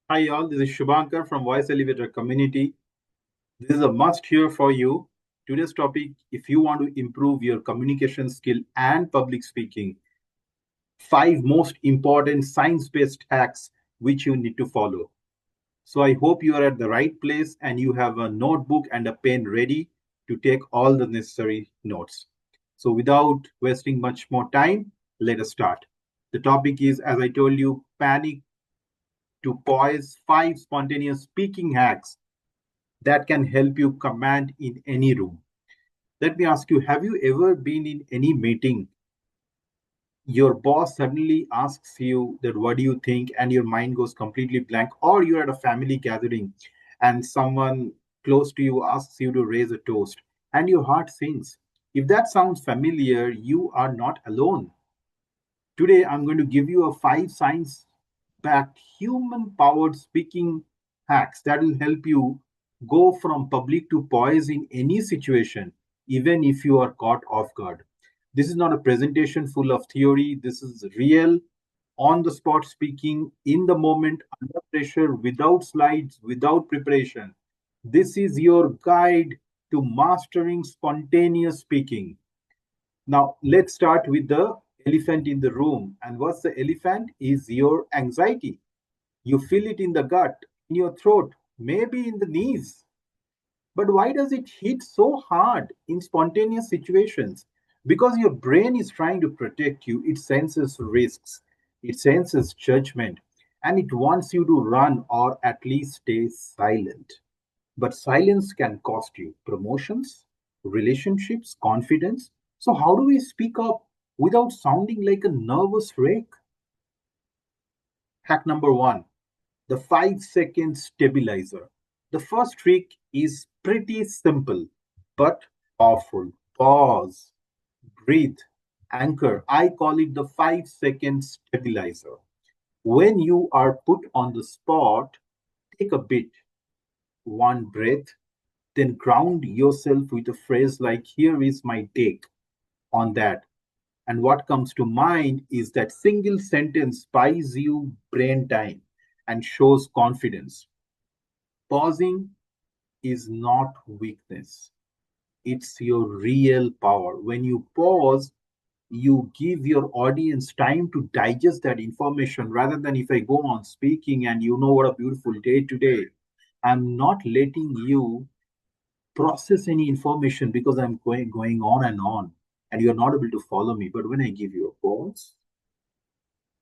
Hi, all. This is Subhankar from Voice Elevator Community. This is a must hear for you. Today's topic, if you want to improve your communication skill and public speaking, five most important science based hacks which you need to follow. So, I hope you are at the right place and you have a notebook and a pen ready to take all the necessary notes. So, without wasting much more time, let us start. The topic is, as I told you, panic to poise five spontaneous speaking hacks that can help you command in any room. Let me ask you, have you ever been in any meeting? Your boss suddenly asks you that what do you think, and your mind goes completely blank, or you're at a family gathering and someone close to you asks you to raise a toast, and your heart sinks. If that sounds familiar, you are not alone. Today, I'm going to give you a five science backed human powered speaking hacks that will help you go from public to poise in any situation, even if you are caught off guard. This is not a presentation full of theory. This is real, on the spot speaking, in the moment, under pressure, without slides, without preparation. This is your guide to mastering spontaneous speaking. Now, let's start with the elephant in the room. And what's the elephant? Is your anxiety. You feel it in the gut, in your throat, maybe in the knees. But why does it hit so hard in spontaneous situations? Because your brain is trying to protect you. It senses risks, it senses judgment, and it wants you to run or at least stay silent. But silence can cost you promotions, relationships, confidence. So, how do we speak up without sounding like a nervous wreck? Hack number one, the 5 second stabilizer. The first trick is pretty simple but powerful. Pause, breathe, anchor. I call it the 5 second stabilizer. When you are put on the spot, take a bit, one breath, then ground yourself with a phrase like, here is my take on that. And what comes to mind is that single sentence buys you brain time and shows confidence. Pausing is not weakness, it's your real power. When you pause, you give your audience time to digest that information rather than if I go on speaking and you know what a beautiful day today. I'm not letting you process any information because I'm going on and you're not able to follow me. But when I give you a pause,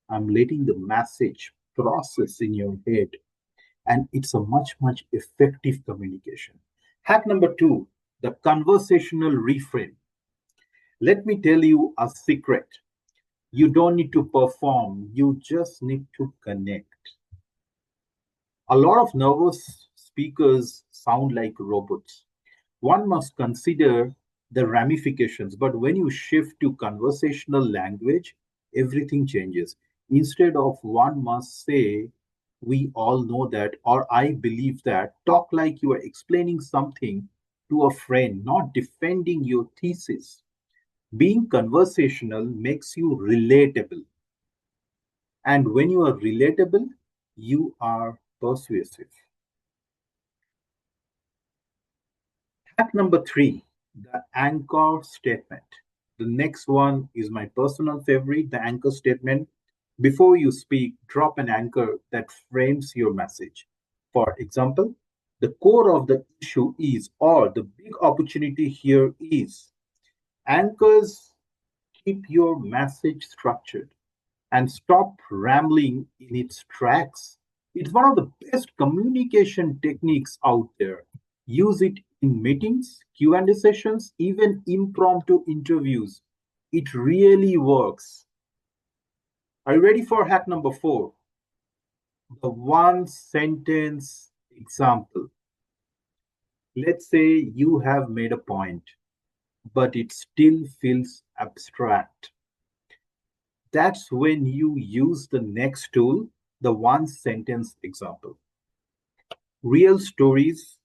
I'm letting the message process in your head, and it's a much effective communication. Hack number two, the conversational reframe. Let me tell you a secret. You don't need to perform, you just need to connect. A lot of nervous speakers sound like robots. One must consider the ramifications, but when you shift to conversational language, everything changes. Instead of one must say, we all know that, or I believe that, talk like you are explaining something to a friend, not defending your thesis. Being conversational makes you relatable. And when you are relatable, you are persuasive. Hack number three, the anchor statement. The next one is my personal favorite, the anchor statement. Before you speak, drop an anchor that frames your message. For example, the core of the issue is, or the big opportunity here is. Anchors keep your message structured and stop rambling in its tracks. It's one of the best communication techniques out there. Use it in meetings, Q&A sessions, even impromptu interviews. It really works. Are you ready for hack number four? The one sentence example. Let's say you have made a point, but it still feels abstract. That's when you use the next tool, the one sentence example. Real stories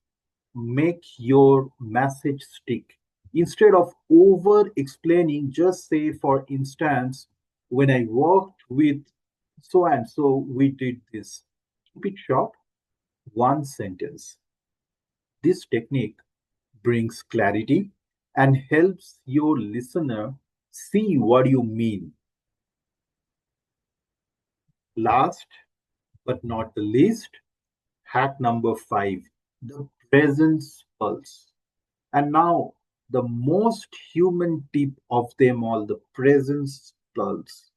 make your message stick. Instead of over explaining, just say, for instance, when I worked with so and so, we did this. Keep it short, one sentence. This technique brings clarity and helps your listener see what you mean. Last but not the least, hack number 5, the presence pulse. And now, the most human tip of them all, the presence pulse.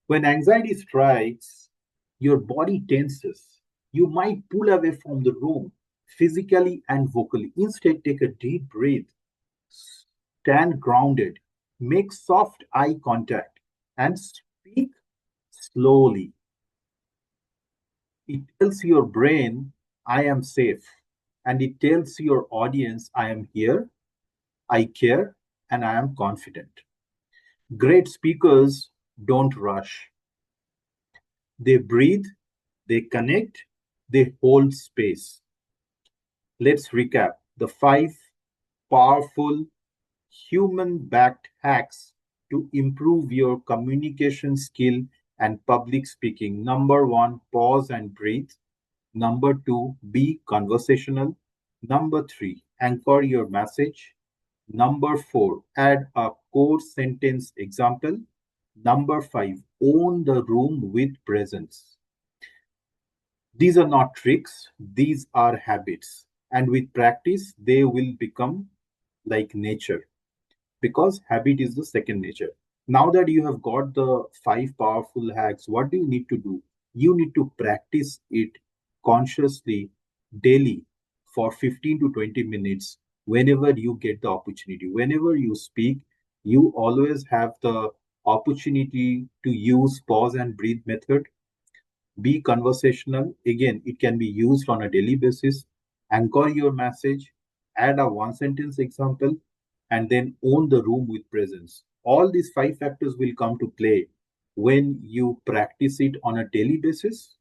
When anxiety strikes, your body tenses. You might pull away from the room physically and vocally. Instead, take a deep breath, stand grounded, make soft eye contact, and speak slowly. It tells your brain, I am safe. And it tells your audience, I am here, I care, and I am confident. Great speakers don't rush. They breathe, they connect, they hold space. Let's recap the 5 powerful human backed hacks to improve your communication skill and public speaking. Number 1, pause and breathe. Number 2, be conversational. Number 3, anchor your message. Number 4, add a core sentence example. Number 5, own the room with presence. These are not tricks, these are habits. And with practice, they will become like nature because habit is the second nature. Now that you have got the 5 powerful hacks, what do you need to do? You need to practice it consciously daily for 15 to 20 minutes whenever you get the opportunity. Whenever you speak, you always have the opportunity to use pause and breathe method. Be conversational. Again, it can be used on a daily basis. Anchor your message, add a one sentence example, and then own the room with presence. All these 5 factors will come to play when you practice it on a daily basis.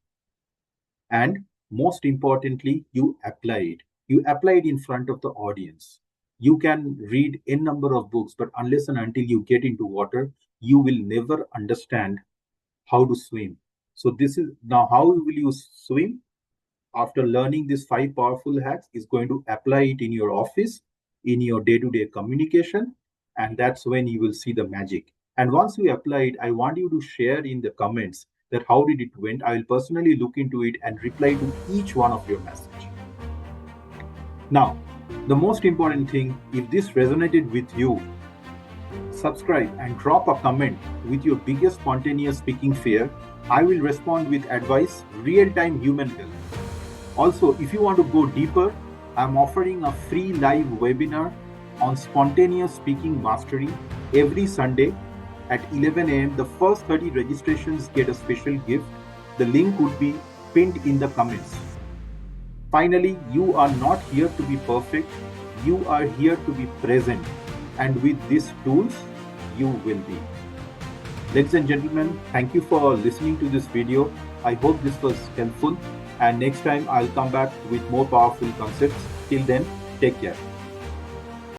And most importantly, you apply it. You apply it in front of the audience. You can read n number of books, but unless and until you get into water, you will never understand how to swim. So this is now how will you swim? After learning these 5 powerful hacks, is going to apply it in your office, in your day-to-day communication, and that's when you will see the magic. And once you apply it, I want you to share in the comments that how did it went. I will personally look into it and reply to each one of your message. Now, the most important thing, if this resonated with you, subscribe and drop a comment with your biggest spontaneous speaking fear. I will respond with advice, real-time human help. Also, if you want to go deeper, I'm offering a free live webinar on spontaneous speaking mastery every Sunday at 11 a.m. The first 30 registrations get a special gift. The link would be pinned in the comments. Finally, you are not here to be perfect. You are here to be present. And with these tools, you will be. Ladies and gentlemen, thank you for listening to this video. I hope this was helpful. And next time I'll come back with more powerful concepts. Till then, take care.